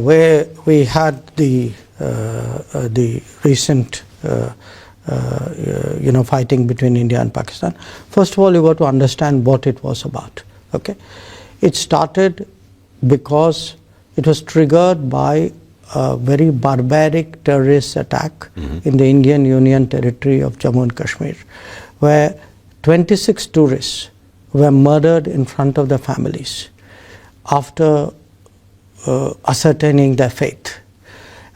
where we had the recent fighting between India and Pakistan, first of all, you got to understand what it was about. Okay, it started because it was triggered by a very barbaric terrorist attack in the Indian Union territory of Jammu and Kashmir, where 26 tourists were murdered in front of their families after ascertaining their fate.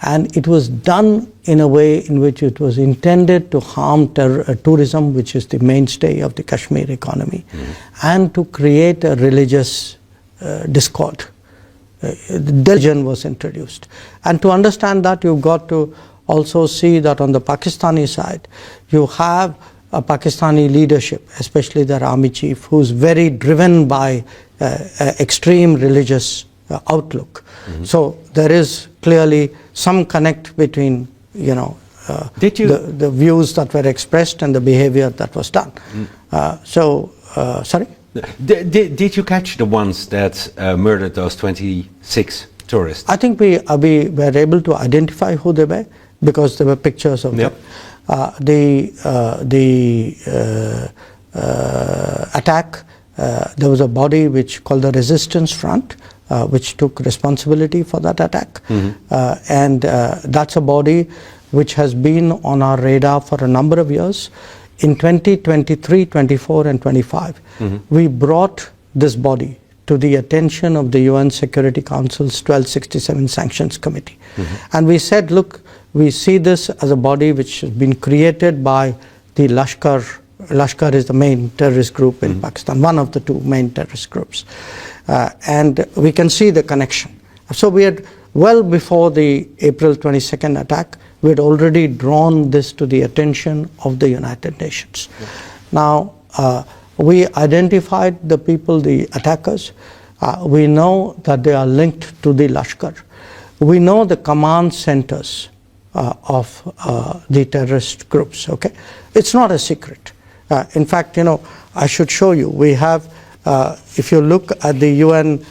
And it was done in a way in which it was intended to harm tourism, which is the mainstay of the Kashmir economy, and to create a religious discord. Religion was introduced. And to understand that, you've got to also see that on the Pakistani side, you have a Pakistani leadership, especially their army chief, who's very driven by extreme religious outlook. So there is clearly some connect between, the views that were expressed and the behavior that was done. Sorry? Did you catch the ones that murdered those 26 tourists? I think we were able to identify who they were because there were pictures of them. The attack, there was a body which called the Resistance Front, which took responsibility for that attack. And that's a body which has been on our radar for a number of years. In 2023, 24 and 25, we brought this body to the attention of the UN Security Council's 1267 Sanctions Committee. And we said, look, we see this as a body which has been created by the Lashkar. Lashkar is the main terrorist group in Pakistan, one of the two main terrorist groups. And we can see the connection. So we had, well before the April 22nd attack, we had already drawn this to the attention of the United Nations. Now, we identified the people, the attackers. We know that they are linked to the Lashkar. We know the command centers of the terrorist groups, okay? It's not a secret. In fact, I should show you. We have, if you look at the UN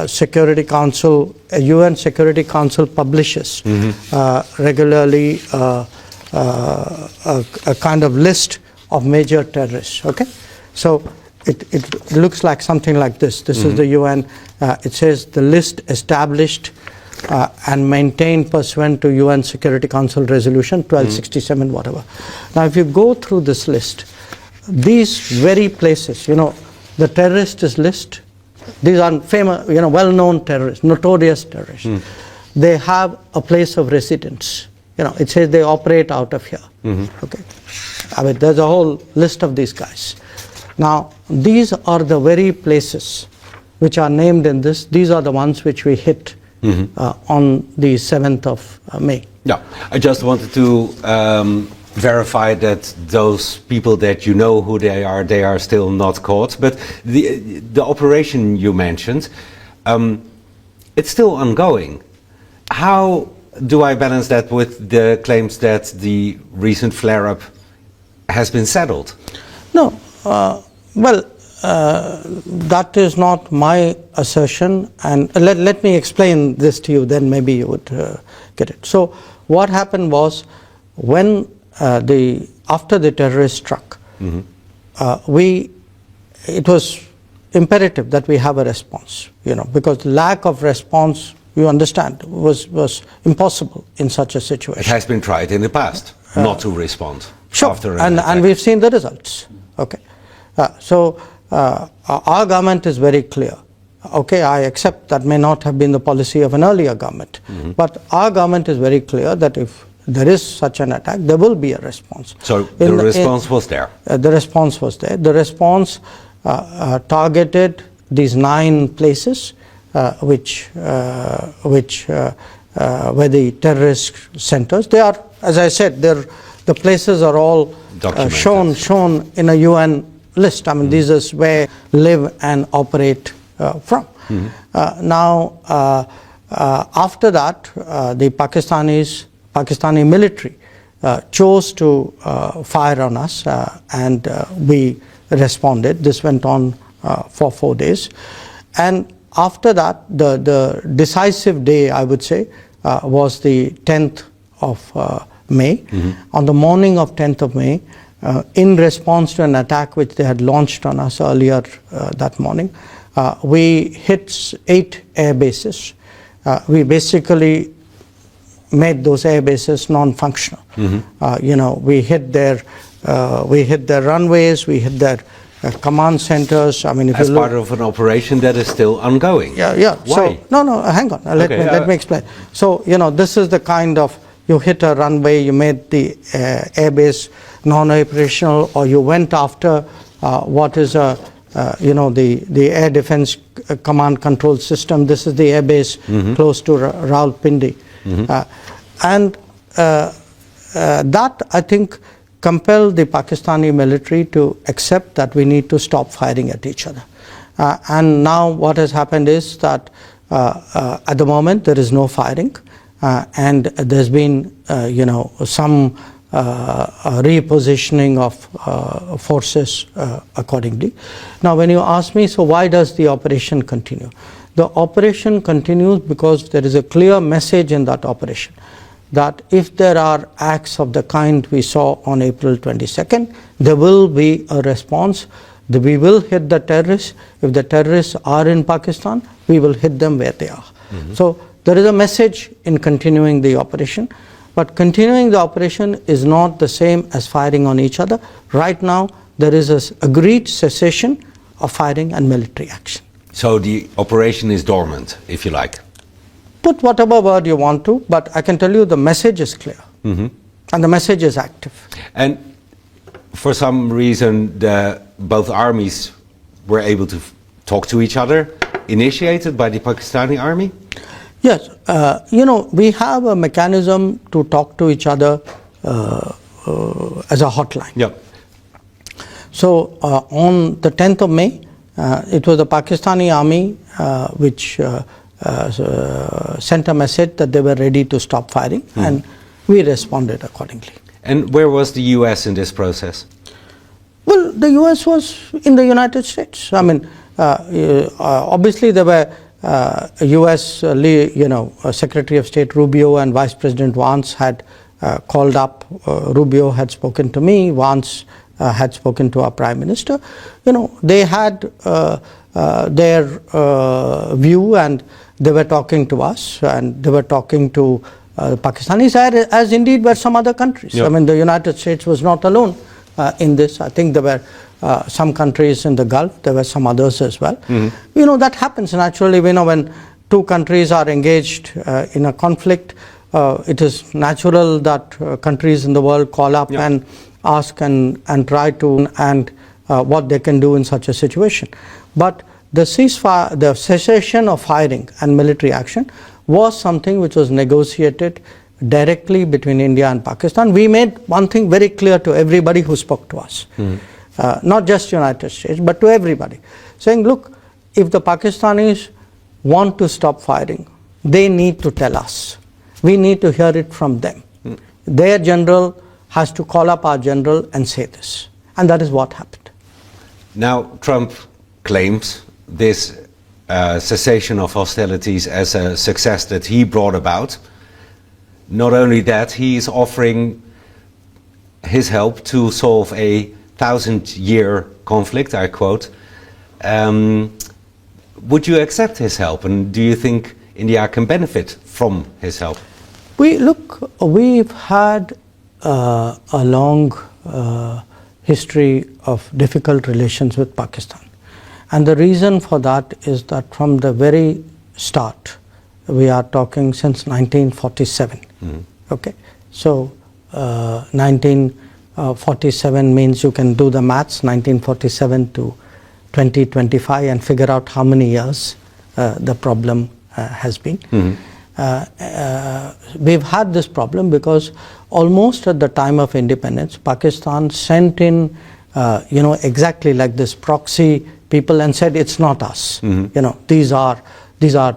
Security Council, UN Security Council publishes regularly a kind of list of major terrorists, okay? So it looks like something like this. This is the UN. It says the list established and maintained pursuant to UN Security Council Resolution 1267, whatever. Now, if you go through this list, these very places, the terrorist list, these are famous, well-known terrorists, notorious terrorists. They have a place of residence. It says they operate out of here. Okay, I mean, there's a whole list of these guys. Now, these are the very places which are named in this. These are the ones which we hit on the 7th of May. Yeah, I just wanted to verify that those people that you know who they are still not caught. But the operation you mentioned, it's still ongoing. How do I balance that with the claims that the recent flare-up has been settled? No, that is not my assertion, and let me explain this to you, then maybe you would get it. So what happened was, when after the terrorist struck, it was imperative that we have a response, because lack of response, you understand, was impossible in such a situation. It has been tried in the past not to respond. Sure, after an attack. And we've seen the results. Okay, so our government is very clear. Okay, I accept that may not have been the policy of an earlier government, but our government is very clear that if there is such an attack, there will be a response. So the response was there? The response was there. The response targeted these 9 places which were the terrorist centers. They are, as I said, the places are all shown in a UN list. I mean, these is where live and operate from. Now, after that, the Pakistani military chose to fire on us, and we responded. This went on for 4 days. And after that, the decisive day, I would say, was the 10th of May. On the morning of 10th of May, in response to an attack which they had launched on us earlier that morning, we hit 8 air bases. We basically made those air bases non-functional. We hit their runways, we hit their command centers. I mean, if As you look, part of an operation that is still ongoing. yeah. Why? So no, hang on. Let me explain. So this is the kind of, you hit a runway, you made the airbase non-operational, or you went after what is the air defense command control system. This is the airbase close to Rawalpindi, and that, I think, compelled the Pakistani military to accept that we need to stop firing at each other. And now what has happened is that at the moment there is no firing, and there's been some repositioning of forces accordingly. Now when you ask me, so why does the operation continue? The operation continues because there is a clear message in that operation that if there are acts of the kind we saw on April 22nd, there will be a response. We will hit the terrorists. If the terrorists are in Pakistan, we will hit them where they are. So there is a message in continuing the operation, but continuing the operation is not the same as firing on each other. Right now, there is an agreed cessation of firing and military action. So the operation is dormant, if you like. Put whatever word you want to, but I can tell you the message is clear, and the message is active. And for some reason, both armies were able to talk to each other, initiated by the Pakistani army? Yes, we have a mechanism to talk to each other as a hotline. Yeah. So on the 10th of May, it was the Pakistani army which sent a message that they were ready to stop firing, and we responded accordingly. And where was the US in this process? Well, the US was in the United States. I mean, obviously there were US Secretary of State Rubio and Vice President Vance had called up. Rubio had spoken to me, Vance had spoken to our Prime Minister. They had their view, and they were talking to us, and they were talking to the Pakistanis, as indeed were some other countries. Yeah. I mean, the United States was not alone in this. I think there were some countries in the Gulf, there were some others as well. That happens naturally. When two countries are engaged in a conflict, it is natural that countries in the world call up and ask and try to, and what they can do in such a situation. But the ceasefire, the cessation of firing and military action was something which was negotiated directly between India and Pakistan. We made one thing very clear to everybody who spoke to us, not just United States, but to everybody, saying, look, if the Pakistanis want to stop firing, they need to tell us. We need to hear it from them. Their general has to call up our general and say this. And that is what happened. Now, Trump claims this cessation of hostilities as a success that he brought about. Not only that, he is offering his help to solve a 1,000-year conflict, I quote. Would you accept his help, and do you think India can benefit from his help? We've had a long history of difficult relations with Pakistan. And the reason for that is that from the very start, we are talking since 1947. Okay, so 1947 means you can do the maths, 1947 to 2025, and figure out how many years the problem has been. We've had this problem because almost at the time of independence, Pakistan sent in, exactly like this proxy people and said, it's not us. These are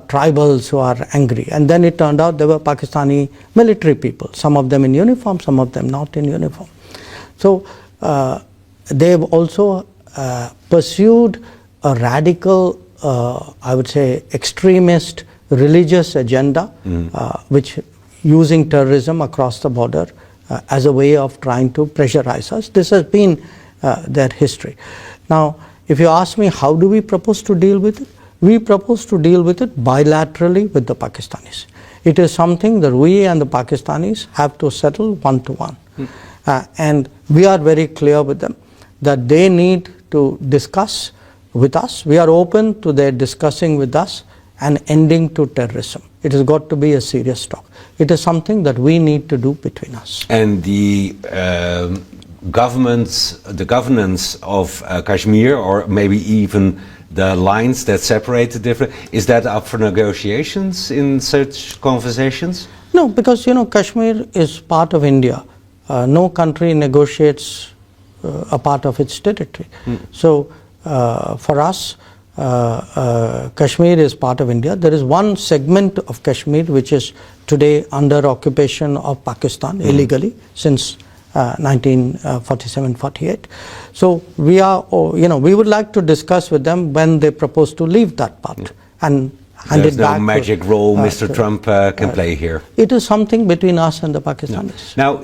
tribals who are angry. And then it turned out they were Pakistani military people, some of them in uniform, some of them not in uniform. So they've also pursued a radical I would say, extremist religious agenda, which using terrorism across the border as a way of trying to pressurize us. This has been their history. Now, if you ask me how do we propose to deal with it, we propose to deal with it bilaterally with the Pakistanis. It is something that we and the Pakistanis have to settle one-to-one. And we are very clear with them that they need to discuss with us. We are open to their discussing with us and ending to terrorism. It has got to be a serious talk. It is something that we need to do between us. And the governance of Kashmir, or maybe even the lines that separate the different, is that up for negotiations in such conversations? No, because Kashmir is part of India. No country negotiates a part of its territory. So for us, Kashmir is part of India. There is one segment of Kashmir which is today under occupation of Pakistan illegally since 1947-48. So we are, we would like to discuss with them when they propose to leave that part and hand There's it back. no magic role Mr. Trump can play here. It is something between us and the Pakistanis. Now,